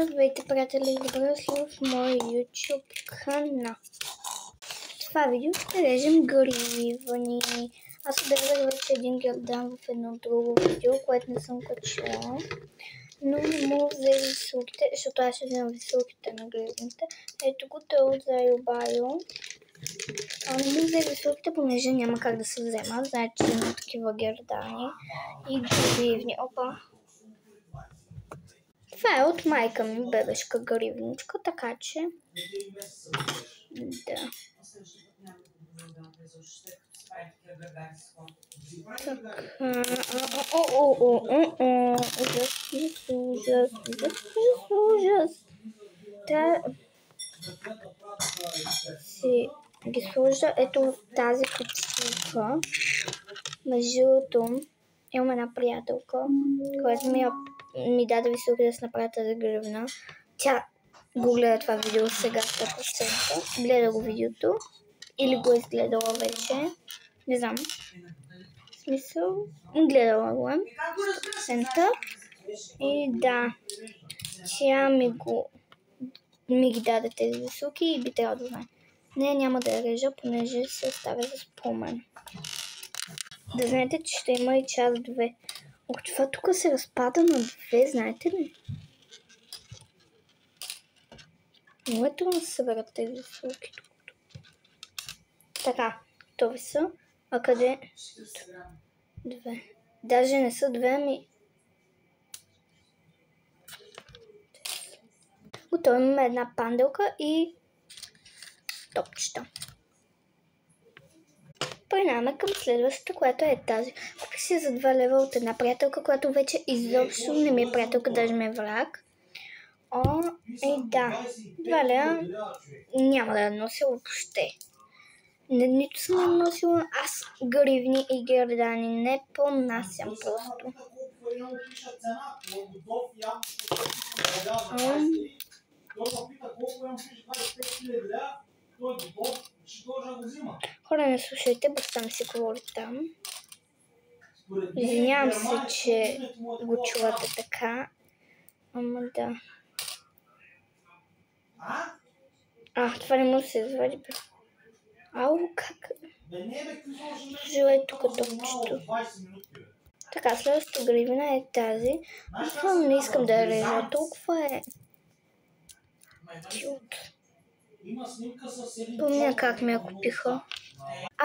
Здравейте, приятели, добре дошли в моя YouTube канал. В това видео ще режем гривни. Аз отделях вече един гердан в едно друго видео, което не съм качила. Но не мога да взема висулките, защото аз ще взема висулките на гривните. Ето го, той от Зайо Байо. Не мога да взема висулките, понеже няма как да се взема. Знаете, че има такива гердани и гривни. Опа! Това е от майка ми, бебешка гривничка, така че... Да. Ужас. Да си ги сложа ето в тази капсулка. Между другото, имам една приятелка, която ми даде високи да се направя тази гривна. Тя го гледа това видео сега 100%. Гледа го видеото. Или го е изгледала вече. Не знам. В смисъл, гледала го е. 100%. И да, тя ми ги даде тези високи и би трябвало да знае. Не, няма да я режа, понеже се оставя за спомен. Да знаете, че ще има и част 2. Ох, това тук се разпада на 2, знаете ли? Много е трудно да се съберат тези слуки тук. Така, това са. А къде? 2. Даже не са 2, ами... Готово, имаме една панделка и топчета. Преминаваме към следващата, която е тази. Купих си за 2 лева от една приятелка, която вече изобщо не ми е приятелка, даже ми е враг. Да, 2 лева няма да я нося въобще. Нито съм я носила, аз гривни и гердани не понасям просто. Хора, не слушайте, баща ми си говори там. Извинявам се, че го чувате така. Ама да. Това не може да се извади. Ау, как? Желай тук топчето. Така, следващата гривна е тази. Аз не искам да я режа, толкова е кют. Помня как ми я купиха.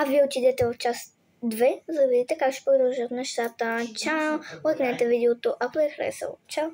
Вие отидете в част 2, за да видите как ще продължат нещата. Чао! Лайкнете видеото, ако е харесало. Чао!